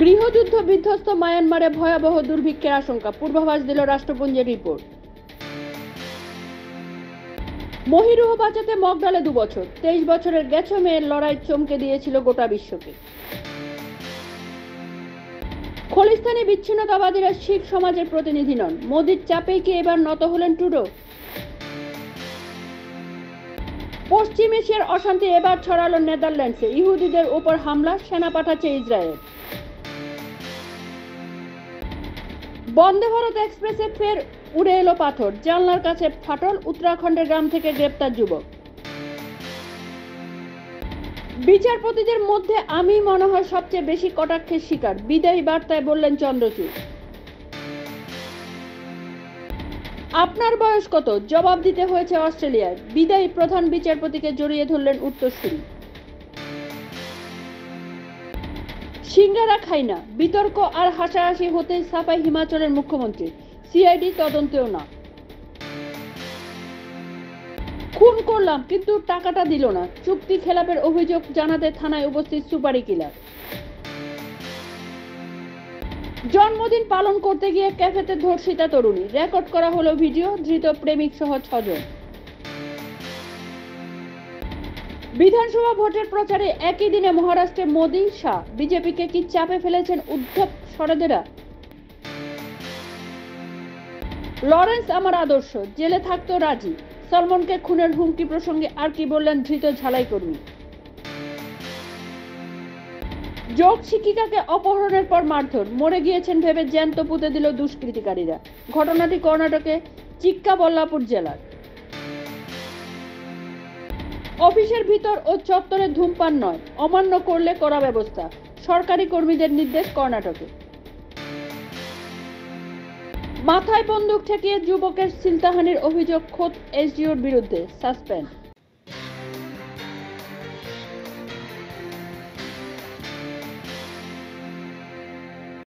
গৃহযুদ্ধ বিধ্বস্ত মায়ানমারে ভয়াবহ দুর্ভিক্ষের আশঙ্কা, পূর্বাভাস দিল রাষ্ট্রপুঞ্জের রিপোর্ট। মহিরুহ বাঁচাতে মগডালে 2 বছর, 23 বছরের গেছো মেয়ের লড়াই চমকে দিয়েছিল গোটা বিশ্বকে। খলিস্তানি বিচ্ছিন্নতাবাদীরা শিখ সমাজের প্রতিনিধি নন, মোদির চাপেই কি এবার নত হলেন ট্রুডো? পশ্চিম এশিয়ার অশান্তি এবার ছড়ালো নেদারল্যান্ডসে, ইহুদিদের উপর হামলা, সেনা পাঠাচ্ছে ইসরায়েল। বন্দে ভারত এক্সপ্রেসে ফের উড়ে এলো পাথর, জানলার কাছে ফাটল, উত্তরাখণ্ডের গ্রাম থেকে গ্রেপ্তার যুবক। বিচারপতিদের মধ্যে আমি মনে হয় সবচেয়ে বেশি কটাক্ষের শিকার, বিদায়ী বার্তায় বললেন চন্দ্রচূড়। আপনার বয়স কত জবাব দিতে হয়েছে অস্ট্রেলিয়ায়, বিদায়ী প্রধান বিচারপতিকে জড়িয়ে ধরলেন উত্তরসূরি। সিঙ্গারা খাই না, বিতর্ক আর হাসাহাসি হতেই সাফাই হিমাচলের মুখ্যমন্ত্রী, সিআইডি তদন্তেও না। খুন করলাম কিন্তু টাকাটা দিল না, চুক্তি খেলাপের অভিযোগ জানাতে থানায় উপস্থিত সুপারি কিলার। জন্মদিন পালন করতে গিয়ে ক্যাফেতে ধর্ষিতা তরুণী, রেকর্ড করা হলো ভিডিও, ধৃত প্রেমিক সহ 6 জন। বিধানসভা ভোটের প্রচারে একই দিনে মহারাষ্ট্রে মোদি, শাহ, বিজেপিকে কি চাপে ফেলেছেন উদ্ধব সরেদেরা? লরেন্স আমার আদর্শ, জেলে থাকতো রাজি, সলমনকে খুনের হুমকি প্রসঙ্গে আর কি বললেন ধৃত ঝালাই কর্মী। যোগ শিক্ষিকাকে অপহরণের পর মারধর, মরে গিয়েছেন ভেবে জ্যান্ত পুঁতে দিল দুষ্কৃতিকারীরা। ঘটনাটি কর্ণাটকে চিক্কাবল্লাপুর জেলার। অফিসের ভিতর ও চত্বরে ধূমপান নয়, অমান্য করলে কড়া ব্যবস্থা, সরকারি কর্মীদের নির্দেশ কর্ণাটকে। মাথায় বন্দুক ঠেকিয়ে যুবকের ছিনতাইয়ের অভিযোগ খোদ এসডিওর বিরুদ্ধে, সাসপেন্ড।